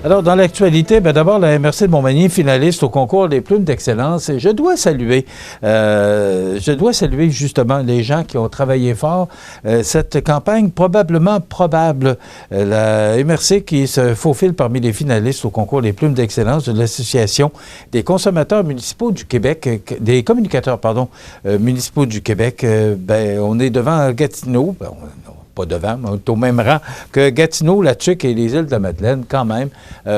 Alors, dans l'actualité, d'abord, la MRC de Montmagny, finaliste au concours des plumes d'excellence. Et je dois saluer justement les gens qui ont travaillé fort. Cette campagne probable, la MRC qui se faufile parmi les finalistes au concours des plumes d'excellence de l'Association des consommateurs municipaux du Québec, des communicateurs, municipaux du Québec. On est devant Gatineau. Pas devant, mais on est au même rang que Gatineau, la Tuque et les îles de la Madeleine, quand même.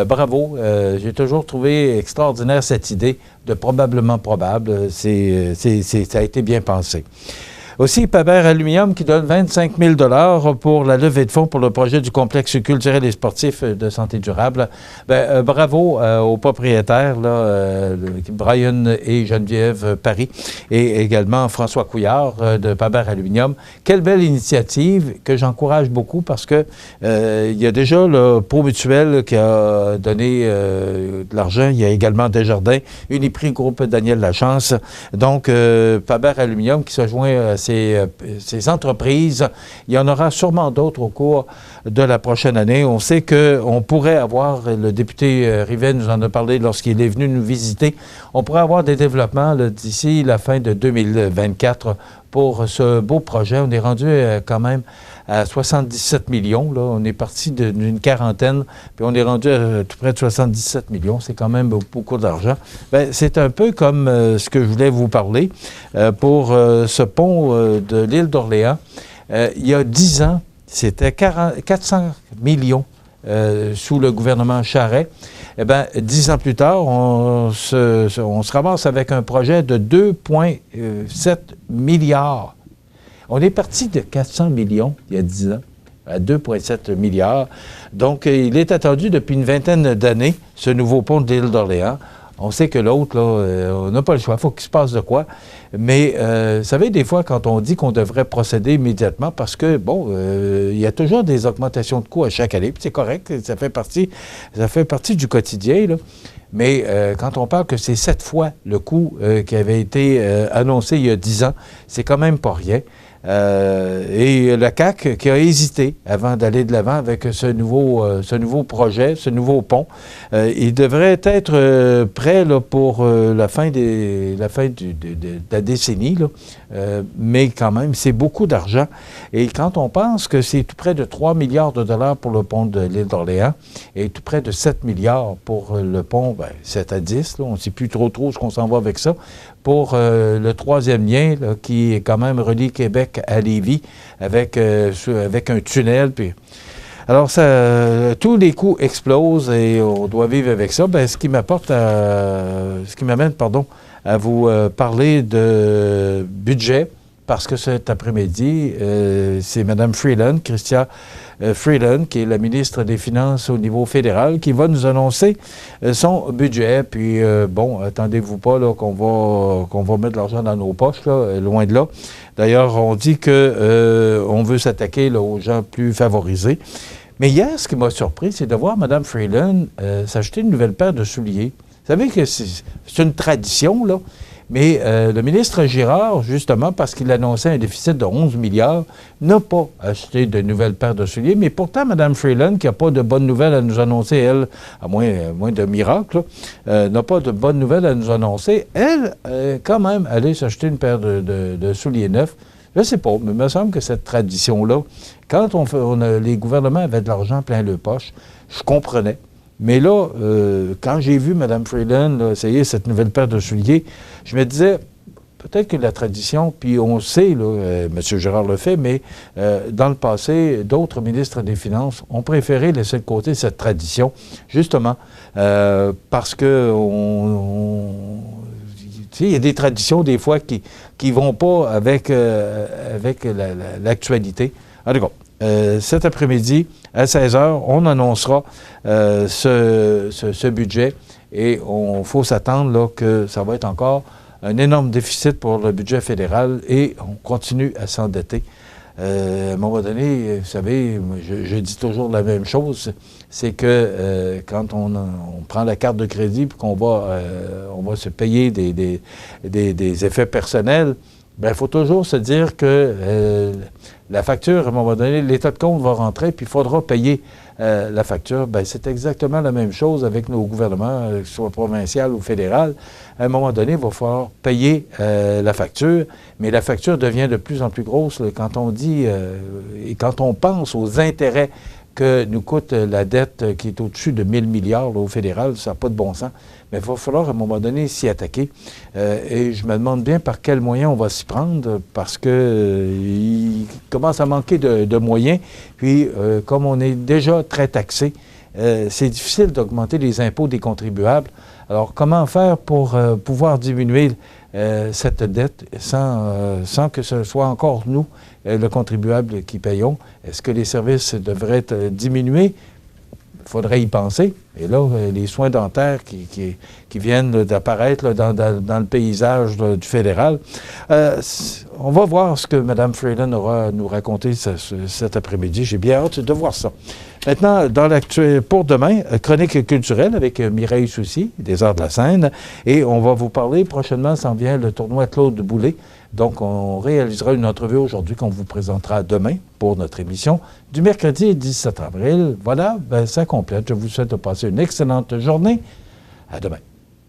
Bravo. J'ai toujours trouvé extraordinaire cette idée de probablement probable. Ça a été bien pensé. Aussi, Paber Aluminium qui donne 25 000 $ pour la levée de fonds pour le projet du complexe culturel et sportif de santé durable. Bravo aux propriétaires, Brian et Geneviève Paris, et également François Couillard de Paber Aluminium. Quelle belle initiative que j'encourage beaucoup parce que il y a déjà le Pro Mutuel qui a donné de l'argent. Il y a également Desjardins, Uniprix Groupe Daniel Lachance. Donc, Paber Aluminium qui se joint à ces entreprises. Il y en aura sûrement d'autres au cours de la prochaine année. On sait qu'on pourrait avoir, le député Rivet nous en a parlé lorsqu'il est venu nous visiter, on pourrait avoir des développements d'ici la fin de 2024 pour ce beau projet. On est rendu quand même à 77 millions. Là. On est parti d'une quarantaine, puis on est rendu à tout près de 77 millions. C'est quand même beaucoup d'argent. C'est un peu comme ce que je voulais vous parler pour ce pont de l'île d'Orléans. Il y a 10 ans, c'était 400 millions sous le gouvernement Charest. 10 ans plus tard, on se ramasse avec un projet de 2,7 milliards. On est parti de 400 millions il y a 10 ans à 2,7 milliards. Donc, il est attendu depuis une vingtaine d'années, ce nouveau pont de l'île d'Orléans. On sait que l'autre, là, on n'a pas le choix. Il faut qu'il se passe de quoi. Mais, vous savez, des fois, quand on dit qu'on devrait procéder immédiatement, parce que, il y a toujours des augmentations de coûts à chaque année, puis c'est correct, ça fait partie du quotidien, là. Mais quand on parle que c'est 7 fois le coût qui avait été annoncé il y a 10 ans, c'est quand même pas rien. Et la CAQ qui a hésité avant d'aller de l'avant avec ce nouveau projet, ce nouveau pont, il devrait être prêt là, pour la fin de la décennie, là. Mais quand même, c'est beaucoup d'argent. Et quand on pense que c'est tout près de 3 milliards de dollars pour le pont de l'île d'Orléans et tout près de 7 milliards pour le pont, 7 à 10, là, on ne sait plus trop ce qu'on s'en va avec ça, pour le troisième lien là, qui est quand même relie Québec à Lévis avec un tunnel. Puis alors, tous les coûts explosent et on doit vivre avec ça. Ce qui m'amène à vous parler de budget, parce que cet après-midi, c'est Mme Freeland, Chrystia Freeland, qui est la ministre des Finances au niveau fédéral, qui va nous annoncer son budget. Puis, attendez-vous pas là, qu'on va mettre de l'argent dans nos poches, là, loin de là. D'ailleurs, on dit qu'on veut s'attaquer là, aux gens plus favorisés. Mais hier, ce qui m'a surpris, c'est de voir Mme Freeland s'acheter une nouvelle paire de souliers. Vous savez que c'est une tradition, là. Mais le ministre Girard, justement, parce qu'il annonçait un déficit de 11 milliards, n'a pas acheté de nouvelles paires de souliers. Mais pourtant, Mme Freeland, qui n'a pas de bonnes nouvelles à nous annoncer, elle, à moins de miracles, n'a pas de bonnes nouvelles à nous annoncer, elle, quand même, allait s'acheter une paire de souliers neufs. Je ne sais pas, mais il me semble que cette tradition-là, quand les gouvernements avaient de l'argent plein le poche, je comprenais. Mais là, quand j'ai vu Mme Freeland essayer cette nouvelle paire de souliers, je me disais, peut-être que la tradition, puis on sait, là, M. Girard le fait, mais dans le passé, d'autres ministres des Finances ont préféré laisser de côté cette tradition, justement, parce que il y a des traditions, des fois, qui ne vont pas avec l'actualité. En tout cas, cet après-midi, à 16h, on annoncera ce budget et il faut s'attendre là, que ça va être encore un énorme déficit pour le budget fédéral et on continue à s'endetter. À un moment donné, vous savez, je dis toujours la même chose, c'est que quand on prend la carte de crédit et qu'on va se payer des effets personnels, il faut toujours se dire que la facture, à un moment donné, l'état de compte va rentrer, puis il faudra payer la facture. Bien, c'est exactement la même chose avec nos gouvernements, que ce soit provincial ou fédéral. À un moment donné, il va falloir payer la facture, mais la facture devient de plus en plus grosse là, quand on dit et quand on pense aux intérêts que nous coûte la dette qui est au-dessus de 1000 milliards là, au fédéral, ça n'a pas de bon sens. Mais il va falloir à un moment donné s'y attaquer. Et je me demande bien par quels moyens on va s'y prendre, parce qu'il commence à manquer de moyens. Puis, comme on est déjà très taxé, c'est difficile d'augmenter les impôts des contribuables. Alors, comment faire pour pouvoir diminuer cette dette sans que ce soit encore nous, le contribuable, qui payons? Est-ce que les services devraient être diminués? Il faudrait y penser. Et là, les soins dentaires qui viennent d'apparaître dans le paysage du fédéral, on va voir ce que Mme Freeland aura à nous raconter cet après-midi. J'ai bien hâte de voir ça. Maintenant, pour demain, chronique culturelle avec Mireille Soucy, des Arts de la Scène. Et on va vous parler, prochainement s'en vient le tournoi Claude Boulay. Donc, on réalisera une entrevue aujourd'hui qu'on vous présentera demain pour notre émission du mercredi 17 avril. Voilà, ça complète. Je vous souhaite de passer une excellente journée. À demain.